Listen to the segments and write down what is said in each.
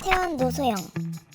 최태원, 노소영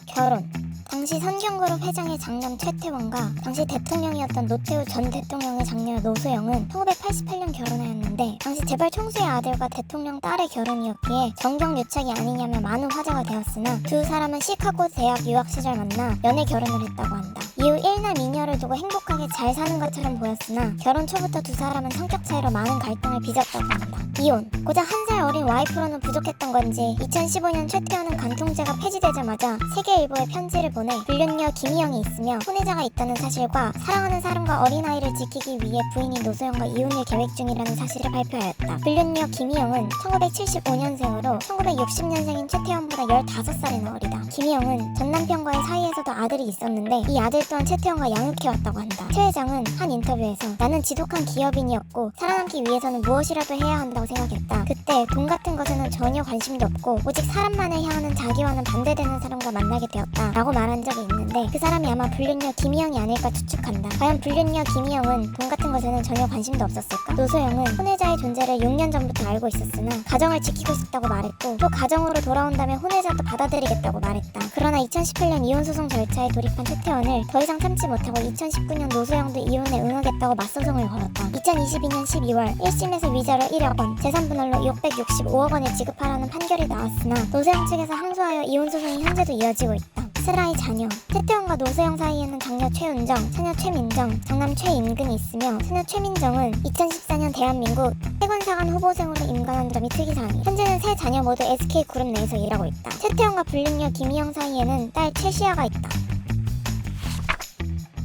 결혼. 당시 선경그룹 회장의 장남 최태원과 당시 대통령이었던 노태우 전 대통령의 장녀 노소영은 1988년 결혼하였는데 당시 재벌 총수의 아들과 대통령 딸의 결혼이었기에 정경유착이 아니냐며 많은 화제가 되었으나 두 사람은 시카고 대학 유학 시절 만나 연애 결혼을 했다고 한다. 이후 1남 2녀를 두고 행복하게 잘 사는 것처럼 보였으나 결혼 초부터 두 사람은 성격 차이로 많은 갈등을 빚었다고 한다. 이혼. 고작 한 살 어린 와이프로는 부족했던 건지 2015년 최태원은 간통죄가 폐지되자마자 세계일보에 편지를 보내 불륜녀 김희영이 있으며 혼외자가 있다는 사실과 사랑하는 사람과 어린아이를 지키기 위해 부인인 노소영과 이혼을 계획 중이라는 사실을 발표하였다. 불륜녀 김희영은 1975년생으로 1960년생인 최태원보다 15살이나 어리다. 김희영은 전 남편과의 사이에서도 아들이 있었는데 이 아들 또한 최태원과 양육해왔다고 한다. 최 회장은 한 인터뷰에서 나는 지독한 기업인이었고 살아남기 위해서는 무엇이라도 해야 한다고 생각했다. 그때 돈 같은 것에는 전혀 관심도 없고 오직 사람만을 향하는 자기와는 반대되는 사람과 만나게 되었다 라고 말한 적이 있는데 그 사람이 아마 불륜녀 김희영이 아닐까 추측한다. 과연 불륜녀 김희영은 돈 같은 것에는 전혀 관심도 없었을까? 노소영은 혼외자의 존재를 6년 전부터 알고 있었으나 가정을 지키고 싶다고 말했고 또 가정으로 돌아온다면 혼외자도 받아들이겠다고 말했다. 그러나 2018년 이혼소송 절차에 돌입한 최태원을 더 이상 참지 못하고 2019년 노소영도 이혼에 응하겠다고 맞소송을 걸었다. 2022년 12월 1심에서 위자료 1억 원, 재산분할로 665억 원을 지급하라는 판결이 나왔으나 노소영 측에서 항소하여 이혼소송이 현재도 이어지고 있다. 슬아의 자녀. 최태원과 노소영 사이에는 장녀 최은정, 차녀 최민정, 장남 최인근이 있으며 차녀 최민정은 2014년 대한민국 세관사관 후보생으로 임관한 점이 특이사항이다. 현재는 세 자녀 모두 SK그룹 내에서 일하고 있다. 최태원과 불륜녀 김희영 사이에는 딸 최시아가 있다.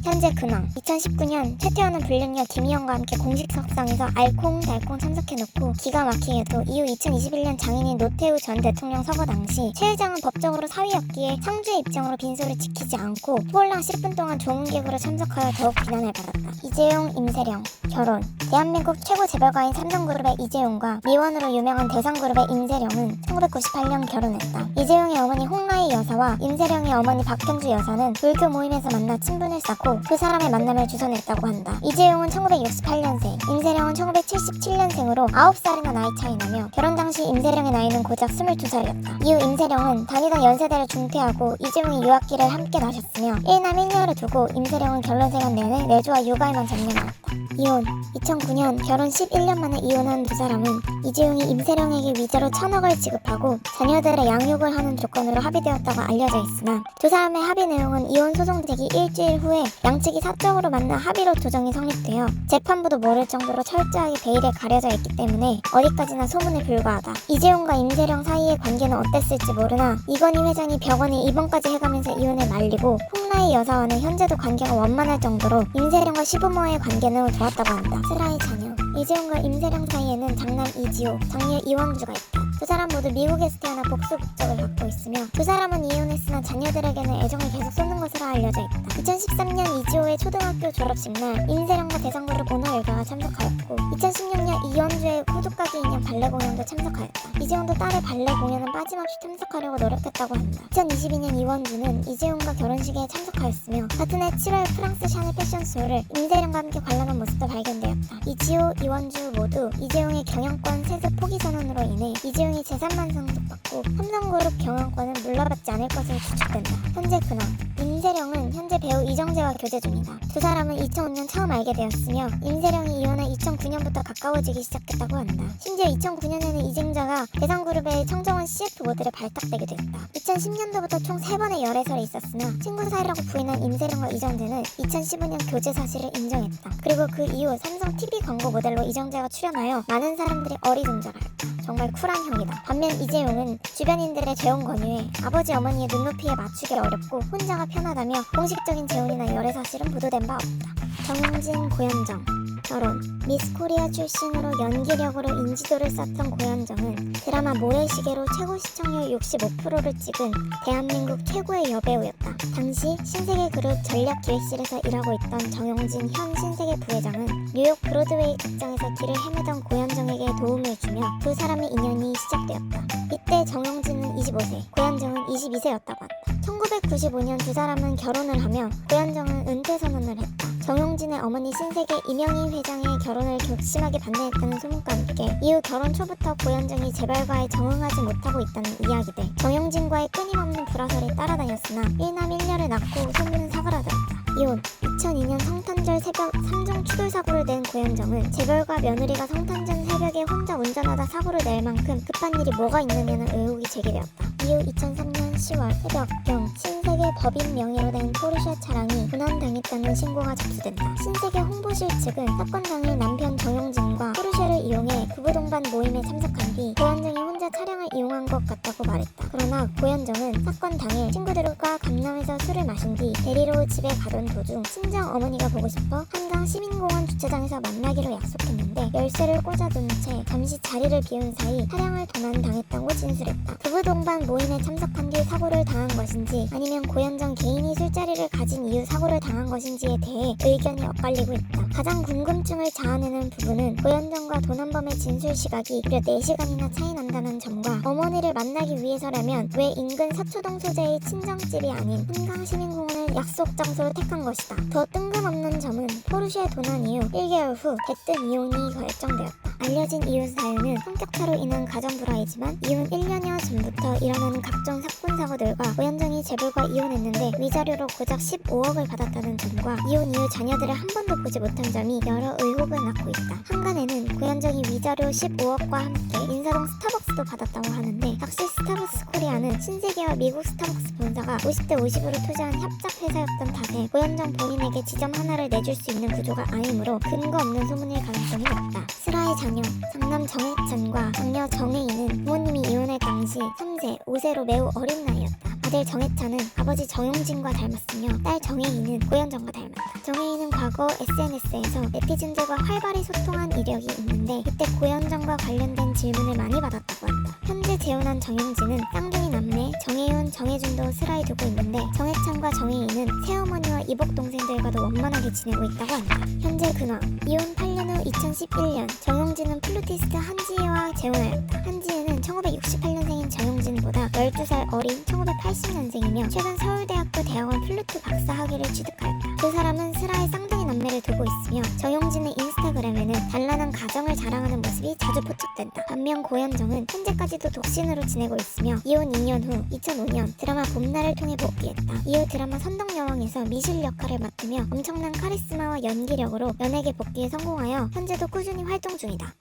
현재 근황. 2019년 최태원은 불륜녀 김희영과 함께 공식 석상에서 알콩달콩 참석해놓고 기가 막히게도 이후 2021년 장인인 노태우 전 대통령 서거 당시 최 회장은 법적으로 사위였기에 상주의 입장으로 빈소를 지키지 않고 홀랑 10분 동안 조문객으로 참석하여 더욱 비난을 받았다. 이재용, 임세령 결혼. 대한민국 최고 재벌가인 삼성그룹의 이재용과 미원으로 유명한 대상그룹의 임세령은 1998년 결혼했다. 이재용의 어머니 홍라희 여사와 임세령의 어머니 박현주 여사는 불교 모임에서 만나 친분을 쌓고 그 사람의 만남을 주선했다고 한다. 이재용은 1968년생, 임세령은 1977년생으로 9살이나 나이 차이 나며 결혼 당시 임세령의 나이는 고작 22살이었다. 이후 임세령은 다니던 연세대를 중퇴하고 이재용이 유학기를 함께 나셨으며 1남 1녀를 두고 임세령은 결혼생활 내내 내조와 육아에만 전념하였다. 이혼. 2009년 결혼 11년 만에 이혼한 두 사람은 이재용이 임세령에게 위자료 1,000억을 지급하고 자녀들의 양육을 하는 조건으로 합의되었다고 알려져 있으나 두 사람의 합의 내용은 이혼 소송 제기 일주일 후에 양측이 사적으로 만나 합의로 조정이 성립되어 재판부도 모를 정도로 철저하게 베일에 가려져 있기 때문에 어디까지나 소문에 불과하다. 이재용과 임세령 사이의 관계는 어땠을지 모르나 이건희 회장이 벽언이 입원까지 해가면서 이혼을 말리고 홍라희 여사와는 현재도 관계가 원만할 정도로 임세령과 시부모의 관계는 좋았다고 한다. 슬아의 자녀. 이재용과 임세령 사이에는 장남 이지호, 장녀 이원주가 있다. 두 사람 모두 미국에서 태어나 복수 국적을 갖고 있으며 두 사람은 이혼했으나 자녀들에게는 애정을 계속 쏟는 것으로 알려져 있다. 2013년 이지호의 초등학교 졸업식날 임세령과 대상그룹 오너 일가가 참석하였고 2016년 이원주의 호두까기 인형 발레 공연도 참석하였다. 이재용도 딸의 발레 공연은 빠짐없이 참석하려고 노력했다고 한다. 2022년 이원주는 이재용과 결혼식에 참석하였으며 같은 해 7월 프랑스 샤넬 패션쇼를 임세령과 함께 관람한 모습도 발견되었다. 이지호, 이원주 모두 이재용의 경영권 세습 포기 선언으로 인해 이재용이 재산만 상속받고 삼성그룹 경영권은 물러받지 않을 것으로 추측된다. 현재 근황. 임세령은 현재 배우 이정재와 교제 중이다. 두 사람은 2005년 처음 알게 되었으며 임세령이 이혼해 2009년부터 가까워지기 시작했다고 한다. 심지어 2009년에는 이정재가 대상그룹의 청정원 CF 모델에 발탁되기도 했다. 2010년도부터 총 3번의 열애설이 있었으나 친구 사이라고 부인한 임세령과 이정재는 2015년 교제 사실을 인정했다. 그리고 그 이후 삼성 TV 광고 모델로 이정재가 출연하여 많은 사람들이 어리둥절하였다. 정말 쿨한 형이다. 반면 이재용은 주변인들의 재혼 권유에 아버지 어머니의 눈높이에 맞추기 어렵고 혼자가 편하다며 공식적인 재혼이나 열애 사실은 보도된 바 없다. 정용진, 고현정 결혼. 미스 코리아 출신으로 연기력으로 인지도를 쌓던 고현정은 드라마 모래시계로 최고 시청률 65%를 찍은 대한민국 최고의 여배우였다. 당시 신세계그룹 전략기획실에서 일하고 있던 정용진 현 신세계 부회장은 뉴욕 브로드웨이 극장에서 길을 헤매던 고현정에게 도움을 주며 두 사람의 인연이 시작되었다. 이때 정용진은 25세, 고현정은 22세였다고 한다. 1995년 두 사람은 결혼을 하며 고현정은 은퇴 선언을 했다. 정용진의 어머니 신세계 이명희 회장의 결혼을 격심하게 반대했다는 소문과 함께 이후 결혼 초부터 고현정이 재벌과에 적응하지 못하고 있다는 이야기들, 정용진과의 끊임없는 뻔한 불화설이 따라다녔으나 1남 1녀를 낳고 소문은 사그라들었다. 이혼. 2002년 성탄절 새벽 3중 추돌 사고를 낸 고현정은 재벌가 며느리가 성탄절 새벽에 혼자 운전하다 사고를 낼 만큼 급한 일이 뭐가 있느냐는 의혹이 제기되었다. 이후 2003년 10월 새벽경 신세계 법인 명의로 된 포르쉐 차량이 도난당했다는 신고가 접수된다. 신세계 홍보실 측은 사건 당일 남편 정용진과 포르쉐를 이용해 부부동반 모임에 참석한 뒤 고현정이 혼자 차량을 이용한 것 같다고 말했다. 그러나 고현정은 사건 당일 친구들과 강남에서 술을 마신 뒤 대리로 집에 가던 도중 친정 어머니가 보고 싶어 한강 시민공원 주차장에서 만나기로 약속했는데 열쇠를 꽂아둔 채 잠시 자리를 비운 사이 차량을 도난당했다고 진술했다. 부부동반 모임에 참석한 뒤 사고를 당한 것인지 아니면 고현정 개인이 술자리를 가진 이유 사고를 당한 것인지에 대해 의견이 엇갈리고 있다. 가장 궁금증을 자아내는 부분은 고현정과 도난범의 진술 시각이 무려 4시간이나 차이 난다는 점과 어머니를 만나기 위해서라면 왜 인근 서초동 소재의 친정집이 아닌 한강 시민공원을 약속 장소로 택한 것이다. 더 뜬금없는 점은 포르쉐 도난 이후 1개월 후 대뜸 이혼이 결정되었다. 알려진 이혼 사유는 성격차로 인한 가정 불화이지만 이혼 1년여 전부터 일어나는 각종 사건 사고들과 고현정이 재벌과 이혼했는데 위자료로 고작 15억을 받았다는 점과 이혼 이후 자녀들을 한 번도 보지 못한 점이 여러 의혹을 낳고 있다. 한간에는 고현정이 위자료 15억과 함께 인사동 스타벅스도 받았다고 하는데 역시 스타벅스 코리아는 신세계와 미국 스타벅스 본사가 50대 50으로 투자한 협작 회사였던 탓에 고현정 본인에게 지점 하나를 내줄 수 있는 구조가 아니므로 근거 없는 소문일 가능성이 높다. 슬아의 자녀 장남 정해찬과 장녀 정혜인은 부모님이 이혼할 당시 3세, 5세로 매우 어린 나이였다. 아들 정해찬은 아버지 정용진과 닮았으며 딸 정혜인은 고현정과 닮았다. 정혜인은 과거 SNS에서 네티즌들과 활발히 소통한 이력이 있는데 이때 고현정과 관련된 질문을 많이 받았다고 한다. 현재 재혼한 정용진은 쌍둥이 남매 정혜윤, 정혜준도 슬아에 두고 있는데 정해찬과 정혜인은 새어머니와 이복 동생들과도 원만하게 지내고 있다고 한다. 현재 근황 이혼 8년 후 2011년 정용진은 플루티스트 한지혜와 재혼하였다. 한지혜는 1968년생인 정용진보다 12살 어린 1980년생이며 최근 서울대학교 대학원 플루트 박사 학위를 취득하였다. 두 사람은 슬아의 쌍둥이 남매를 두고 있으며 정용진의 인스타그램에는 단란한 가정을 자랑하는 모습이 자주 포착된다. 반면 고현정은 현재까지도 독신으로 지내고 있으며 이혼 2년 후 2005년 드라마 봄날을 통해 복귀했다. 이후 드라마 선덕여왕에서 미술 역할을 맡으며 엄청난 카리스마와 연기력으로 연예계 복귀에 성공하여 현재도 꾸준히 활동 중이다.